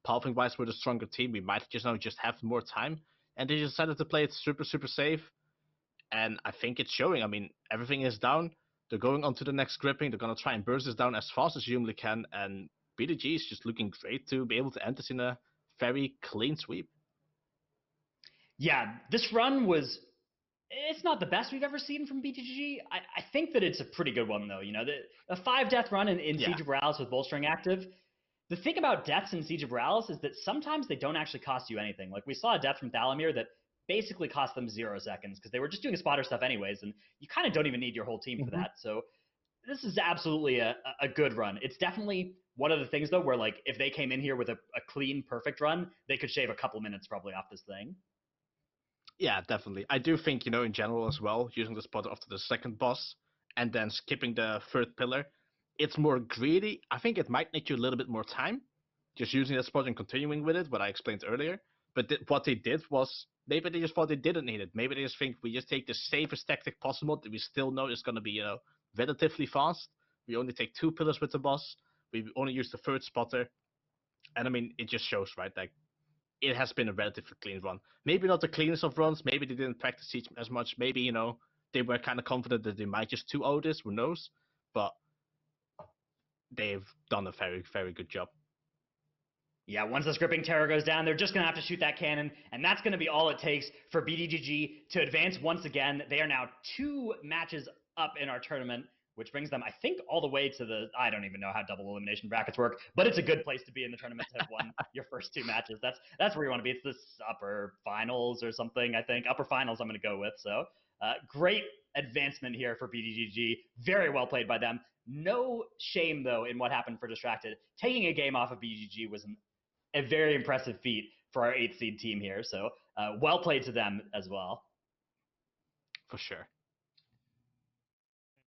pathing-wise, we're the stronger team. We might just have more time, and they decided to play it super, super safe. And I think it's showing. I mean, everything is down. They're going on to the next gripping. They're going to try and burst this down as fast as you humanly can. And BDG is just looking great to be able to end this in a very clean sweep. Yeah, this run it's not the best we've ever seen from BDGG. I think that it's a pretty good one, though. A 5-death run in Siege of Borealis with bolstering active. The thing about deaths in Siege of Borealis is that sometimes they don't actually cost you anything. Like, we saw a death from Thalamir that basically cost them 0 seconds, because they were just doing a spotter stuff anyways, and you kind of don't even need your whole team for that. So this is absolutely a good run. It's definitely one of the things, though, where, like, if they came in here with a clean, perfect run, they could shave a couple minutes probably off this thing. Yeah, definitely. I do think, in general as well, using the spotter after the 2nd boss and then skipping the 3rd pillar, it's more greedy. I think it might need you a little bit more time, just using that spot and continuing with it, what I explained earlier. But what they did was, maybe they just thought they didn't need it. Maybe they just think we just take the safest tactic possible that we still know is going to be, relatively fast. We only take 2 pillars with the boss. We only use the 3rd spotter. And I mean, it just shows, right? Like, it has been a relatively clean run. Maybe not the cleanest of runs. Maybe they didn't practice Siege as much. Maybe, you know, they were kind of confident that they might just 2-0 this. Who knows? But they've done a very, very good job. Yeah, once this gripping terror goes down, they're just going to have to shoot that cannon, and that's going to be all it takes for BDGG to advance once again. They are now 2 matches up in our tournament, which brings them, I think, all the way to the, I don't even know how double elimination brackets work, but it's a good place to be in the tournament to have won your first 2 matches. That's where you want to be. It's this upper finals or something, I think. Upper finals I'm going to go with. So great advancement here for BDGG. Very well played by them. No shame, though, in what happened for Distracted. Taking a game off of BDGG was a very impressive feat for our 8th seed team here. So well played to them as well. For sure.